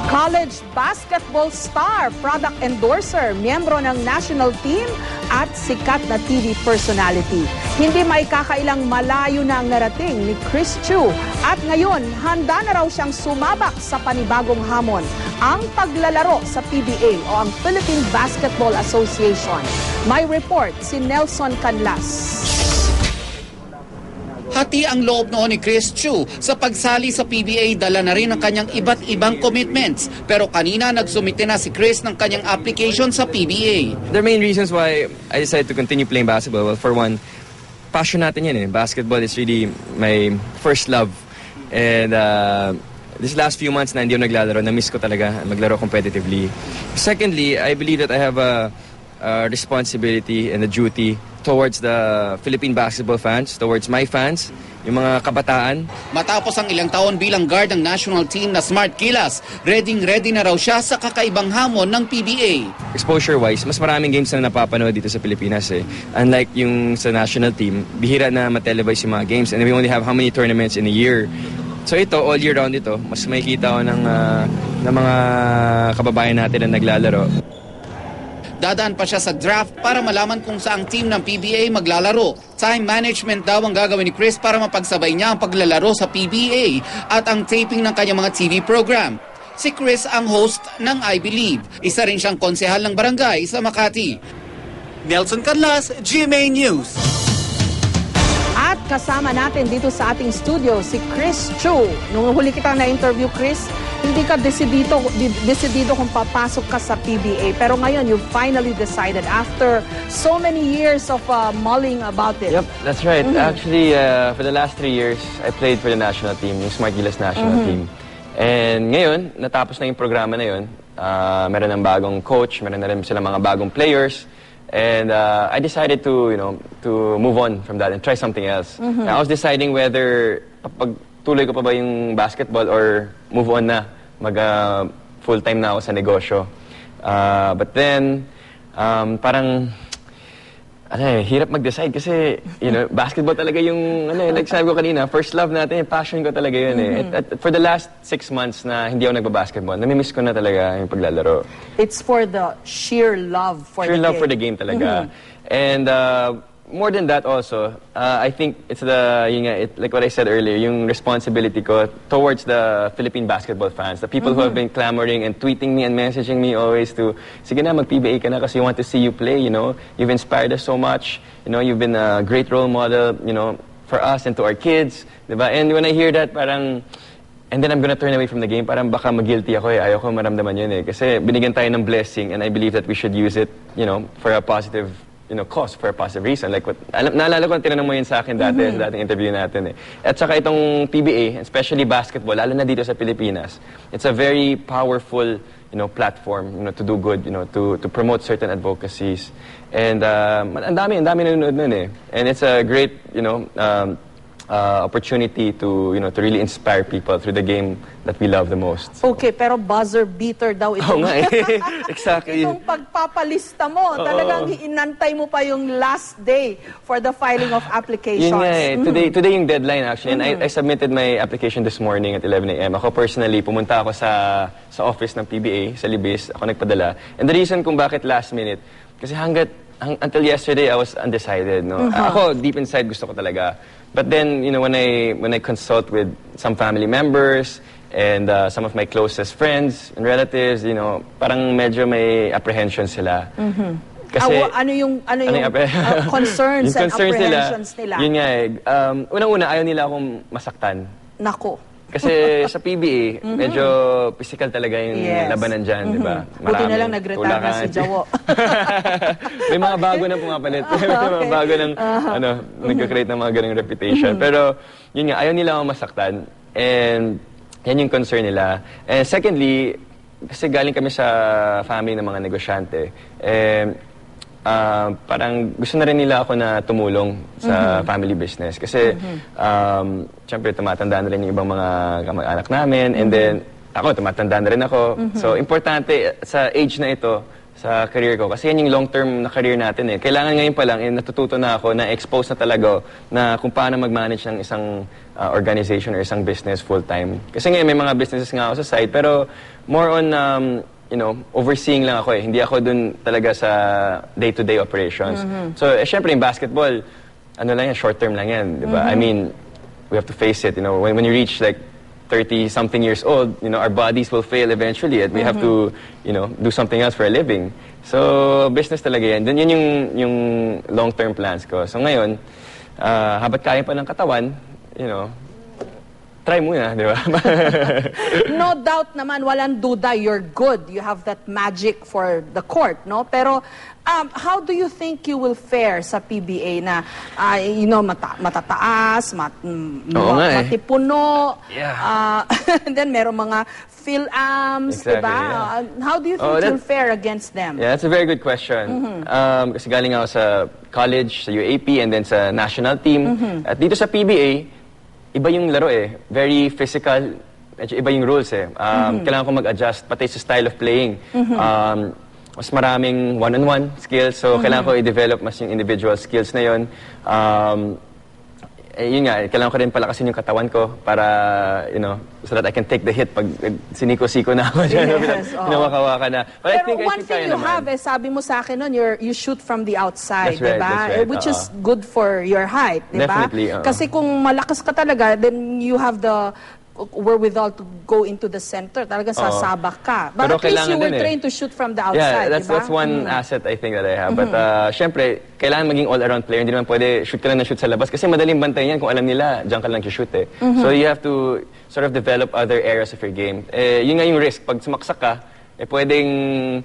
College basketball star, product endorser, miyembro ng national team at sikat na TV personality. Hindi may kakailang malayo na ang narating ni Chris Chu at ngayon handa na raw siyang sumabak sa panibagong hamon, ang paglalaro sa PBA o ang Philippine Basketball Association. May report si Nelson Canlas. Hati ang loob noon ni Chris Chu sa pagsali sa PBA, dala na rin ang kanyang iba't ibang commitments. Pero kanina nagsumite na si Chris ng kanyang application sa PBA. The main reasons why I decided to continue playing basketball, well, for one, passion natin yan eh. Basketball is really my first love. And this last few months na hindi ako naglalaro, na-miss ko talaga maglaro competitively. Secondly, I believe that I have a responsibility and a duty towards the Philippine basketball fans, towards my fans, yung mga kabataan. Matapos ang ilang taon bilang guard ng national team na Smart Gilas, ready na raw siya sa kakaibang hamon ng PBA. Exposure-wise, mas maraming games na napapanood dito sa Pilipinas eh. Unlike yung sa national team, bihira na matelevise yung mga games and we only have how many tournaments in a year. So ito, all year round ito, mas makikita ko ng mga kababayan natin na naglalaro. Dadaan pa siya sa draft para malaman kung saang team ng PBA maglalaro. Time management daw ang gagawin ni Chris para mapagsabay niya ang paglalaro sa PBA at ang taping ng kanyang mga TV program. Si Chris ang host ng I Believe. Isa rin siyang konsehal ng barangay sa Makati. Nelson Canlas, GMA News. At kasama natin dito sa ating studio si Chris Chu. Nung huli kitang na-interview, Chris, hindi ka desidido kung papasok ka sa PBA. Pero ngayon, you finally decided after so many years of mulling about it. Yep, that's right. Actually, for the last 3 years, I played for the national team, yung Smart Gilas national team. And ngayon, natapos na yung programa na yun. Meron ng bagong coach, meron na rin sila mga bagong players. And I decided to, to move on from that and try something else. I was deciding whether tuloy ko pa ba yung basketball or move on na, full-time na ako sa negosyo. But then, parang, hirap mag-decide kasi, basketball talaga yung, like sabi ko kanina, first love natin, passion ko talaga yun eh. At for the last 6 months na hindi ako nagbabasketball, namimiss ko na talaga yung paglalaro. It's for the sheer love for the game. Sheer love for the game talaga. And more than that also, I think it's like what I said earlier, yung responsibility ko towards the Philippine basketball fans, the people who have been clamoring and tweeting me and messaging me always to, sige na, mag-PBA ka na kasi we want to see you play, You've inspired us so much, you've been a great role model, for us and to our kids, diba? And when I hear that, parang, and then I'm gonna turn away from the game, parang baka mag-guilty ako eh, ayoko maramdaman yun eh. Kasi binigyan tayo ng blessing and I believe that we should use it, for a positive cause, for a positive reason. Like naalala ko, tinanong mo yun sa akin dati, sa dating interview natin eh. At saka itong PBA, especially basketball, lalo na dito sa Pilipinas, it's a very powerful, platform, to do good, to promote certain advocacies. And ang dami nanonood nun eh. And it's a great, opportunity to really inspire people through the game that we love the most. So. Okay, pero buzzer beater daw ito. Oo nga eh. Exactly. Itong pagpapalista mo, talagang inantay mo pa yung last day for the filing of applications. Yun nga eh. Today yung deadline actually. And I submitted my application this morning at 11 a.m. Ako personally, pumunta ako sa office ng PBA, sa Libis. Ako nagpadala. And the reason kung bakit last minute, kasi until yesterday, I was undecided. No? Ako, deep inside, gusto ko talaga. But then, when I consult with some family members and some of my closest friends and relatives, parang medyo may apprehension sila. Kasi ano yung concerns and apprehensions nila? Yun nga eh. Unang-una, ayaw nila akong masaktan. Nako. Kasi sa PBA, medyo physical talaga yung labanan dyan, di ba? Buti na lang nag-retire na si Jawo. May mga bago na pumapalit. May mga bago ng, nag-create ng mga ganong reputation. Pero, yun nga, ayaw nila akong masaktan. And, yan yung concern nila. And secondly, kasi galing kami sa family ng mga negosyante. Parang gusto na rin nila ako na tumulong sa family business. Kasi, syempre, tumatanda na rin yung ibang mga kamag-anak namin. And then, ako, tumatanda na rin ako. So, importante sa age na ito, sa career ko. Kasi yan yung long-term na career natin eh. Kailangan ngayon pa lang, natututo na ako, na-expose na talaga na kung paano mag-manage ng isang organization or isang business full-time. Kasi ngayon may mga businesses nga ako sa side, pero more on, you know, overseeing lang ako eh. Hindi ako dun talaga sa day-to-day operations. So, syempre, in basketball, ano lang yan, short-term lang yan, di ba? I mean, we have to face it, you know, when you reach like 30-something years old, you know, our bodies will fail eventually and we have to, you know, do something else for a living. So, business talaga yan. Yun yung long-term plans ko. So, ngayon, habat kaya pa ng katawan, you know, try muna, di ba? No doubt naman, walang duda, you're good. You have that magic for the court, no? Pero, how do you think you will fare sa PBA na, you know, matataas, matipuno, and then meron mga PhilAms, Exactly, diba? How do you think you'll fare against them? Yeah, that's a very good question. Kasi galing ako sa college, sa UAP, and then sa national team. At dito sa PBA, iba yung laro eh. Very physical. Iba yung rules eh. Kailangan ko mag-adjust pati sa style of playing. Mas maraming one-on-one skills. So, kailangan ko i-develop mas yung individual skills na yun. Yun nga, kailangan ko rin palakasin yung katawan ko para, you know, so that I can take the hit pag siniko-siko na ako dyan. Pinawaka-waka na. But Pero I think one thing you have, sabi mo sa akin nun, you shoot from the outside, That's right, diba? that's right. Which is good for your height, diba? Definitely, Kasi kung malakas ka talaga, then you have the wherewithal to go into the center. Talagang sasabak ka. But Pero at least you were din trained to shoot from the outside, yeah, diba? that's one asset I think that I have. But syempre, kailangan maging all-around player. Hindi naman pwede shoot ka lang na shoot sa labas. Kasi madaling bantayan yan kung alam nila, diyan ka lang shoot eh. So you have to sort of develop other areas of your game. Yun nga yung risk. Pag sumaksak ka, pwedeng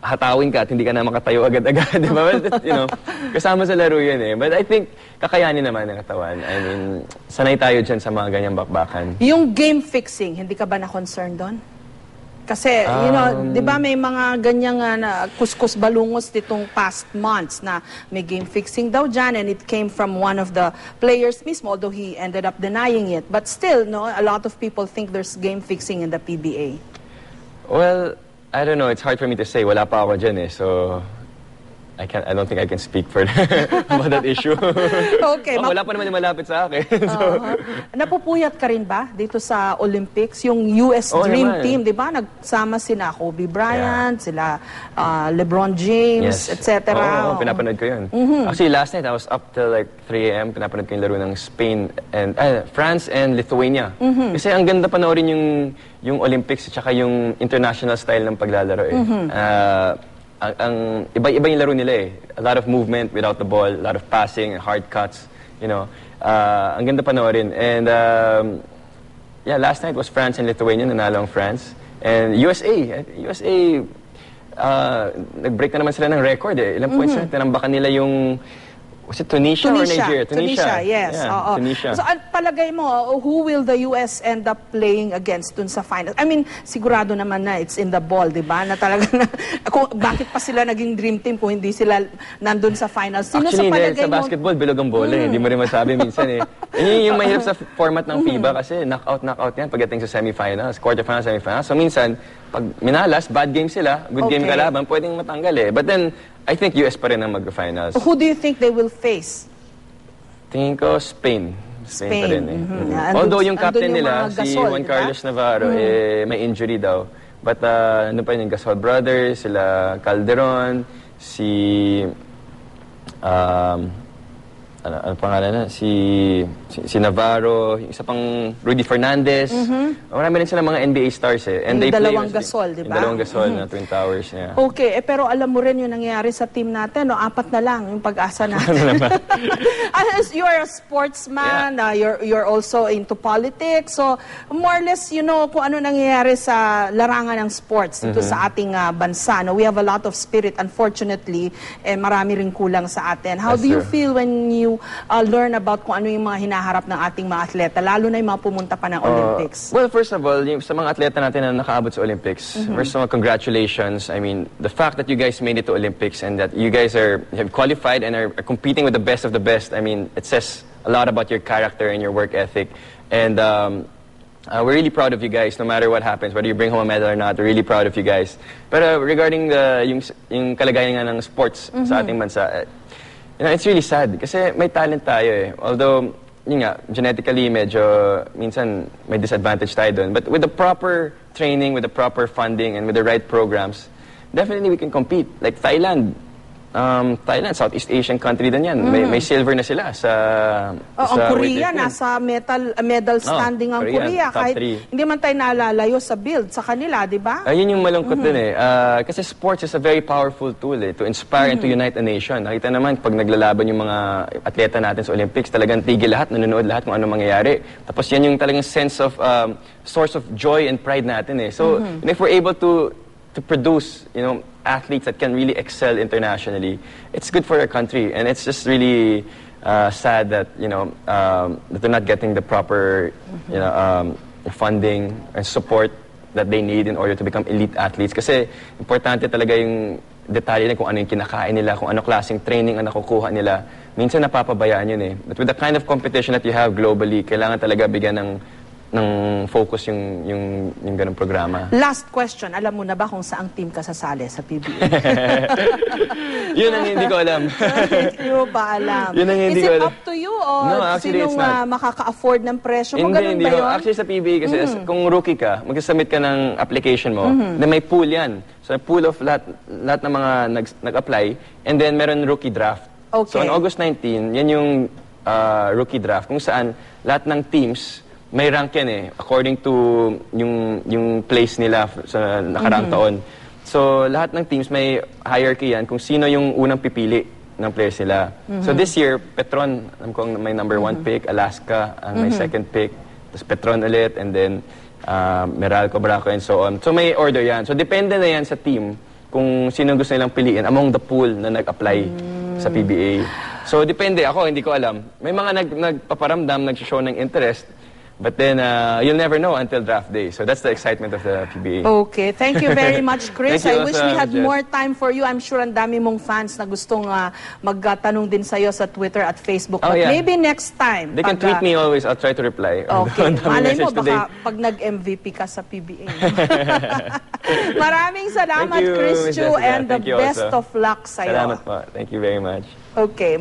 hatawin ka at hindi ka na makatayo agad-agad. Diba? You know, kasama sa laro yun eh. But I think, kakayanin naman ng katawan. I mean, sanay tayo dyan sa mga ganyang bakbakan. Yung game fixing, hindi ka ba na-concern doon? Kasi, you know, di ba may mga ganyang na kuskus balungos ditong past months na may game fixing daw dyan and it came from one of the players mismo, although he ended up denying it. But still, no, a lot of people think there's game fixing in the PBA. Well, I don't know. It's hard for me to say. Wala pa ako dyan eh. So, I don't think I can speak for about that issue. Okay. Wala pa naman yung malapit sa akin. So, napupuyat ka rin ba dito sa Olympics? Yung US Dream naman. Team, di ba? Nagsama sila Kobe Bryant, sila LeBron James, etc. Oo, pinapanood ko yun. Actually, last night, I was up till like 3 a.m. Pinapanood ko yung laro ng Spain and France and Lithuania. Kasi ang ganda panoorin yung Olympics at saka yung international style ng paglalaro eh. Iba-iba yung laro nila eh. A lot of movement without the ball, a lot of passing, hard cuts, you know. Ang ganda panoorin. And yeah, last night was France and Lithuania, nanalo ang France. And USA, nag-break na naman sila ng record eh. Ilang points na, tinambakan nila yung, was it Tunisia or Nigeria? Tunisia, yes. Yeah, Tunisia. So, palagay mo, who will the US end up playing against dun sa finals? I mean, sigurado naman na it's in the ball, di ba? Na talaga na, bakit pa sila naging dream team kung hindi sila nandun sa finals? Sino Actually, sa palagay sa basketball, bilog ang bola eh. Hindi mo rin masabi minsan eh. Yung mahirap sa format ng FIBA kasi knockout yan pagdating sa semifinals, quarterfinals, semifinals. So minsan, pag minalas, bad game sila, good game kalaban, pwedeng matanggal eh. But then, I think US pa rin ang mag-finals. Who do you think they will face? Tingin ko, Spain. Spain pa rin eh. Although yung captain nila, si Juan Carlos Navarro, may injury daw. But ano pa yun, yung Gasol brothers, sila Calderon, si ano pangalan na? Si Navarro, yung isa pang Rudy Fernandez. Marami rin sila mga NBA stars eh. And they dalawang Gasol, di ba? Dalawang Gasol na Twin Towers niya. Okay, pero alam mo rin yung nangyayari sa team natin, no? 4 na lang yung pag-asa natin. You're a sportsman, you're also into politics, so more or less, you know, kung ano nangyayari sa larangan ng sports dito sa ating bansa. No? We have a lot of spirit, unfortunately, marami rin kulang sa atin. How do you feel when you learn about kung ano yung mga hinaharap ng ating mga atleta, lalo na yung mga pumunta pa ng Olympics? Well, first of all, yung, sa mga atleta natin na nakaabot sa Olympics, first of all, congratulations. I mean, the fact that you guys made it to Olympics and that you guys have qualified and are competing with the best of the best, I mean, it says a lot about your character and your work ethic. And we're really proud of you guys, no matter what happens, whether you bring home a medal or not, we're really proud of you guys. But regarding yung kalagayan nga ng sports sa ating bansa, you know, it's really sad kasi may talent tayo eh. Although, yun nga, genetically medyo minsan may disadvantage tayo doon. But with the proper training, with the proper funding, and with the right programs, definitely we can compete. Like Thailand, Southeast Asian country din yan. May silver na sila sa Ang Korea, weightlifting. nasa medal standing ang Korea. top Kahit 3. hindi man tayo nalalayo sa build sa kanila, di ba? Ayun yung malungkot din eh. Kasi sports is a very powerful tool to inspire and to unite a nation. Nakita naman, pag naglalaban yung mga atleta natin sa Olympics, talagang tigil lahat, nanonood lahat kung ano mangyayari. Tapos yan yung talagang sense of, source of joy and pride natin eh. So, and if we're able to produce, athletes that can really excel internationally, it's good for our country. And it's just really sad that, that they're not getting the proper, funding and support that they need in order to become elite athletes. Kasi importante talaga yung detalye na kung ano yung kinakain nila, kung ano klaseng training ang nakukuha nila. Minsan napapabayaan yun eh. But with the kind of competition that you have globally, kailangan talaga bigyan ng focus yung ganung programa. Last question, alam mo na ba kung saang team ka sasali sa PBA? Yun ang hindi ko alam. Hindi mo ba alam? Yun ang hindi Is ko it alam. up to you o No, actually, sinong it's not. makaka-afford ng presyo mo? Ganun Hindi ba yun? Actually, sa PBA kasi, kung rookie ka, mag-submit ka ng application mo, then may pool yan. So, pool of lahat ng mga nag-apply, and then meron rookie draft. Okay. So, on August 19, yan yung rookie draft, kung saan lahat ng teams, may rank yan eh, according to yung place nila sa nakaraang taon. So, lahat ng teams may hierarchy yan kung sino yung unang pipili ng players nila. So, this year, Petron, alam ko may number 1 pick, Alaska, ang may second pick, tapos Petron ulit, and then Meralco, Braco, and so on. So, may order yan. So, depende na yan sa team kung sino gusto nilang piliin among the pool na nag-apply sa PBA. So, depende. Ako, hindi ko alam. May mga nagpaparamdam, nag-show ng interest, but then, you'll never know until draft day. So that's the excitement of the PBA. Okay. Thank you very much, Chris. Thank you I wish also, we had Jess. more time for you. I'm sure ang dami mong fans na gustong magtanong din sa'yo sa Twitter at Facebook. Oh, But yeah. maybe next time. They can tweet me always. I'll try to reply. Okay. Ang dami Malay mo, message today. baka pag nag-MVP ka sa PBA. Maraming salamat, Thank you, Chris Ms. Chu, Jessica. and the Thank you best also. of luck sa'yo. Salamat po. Thank you very much. Okay.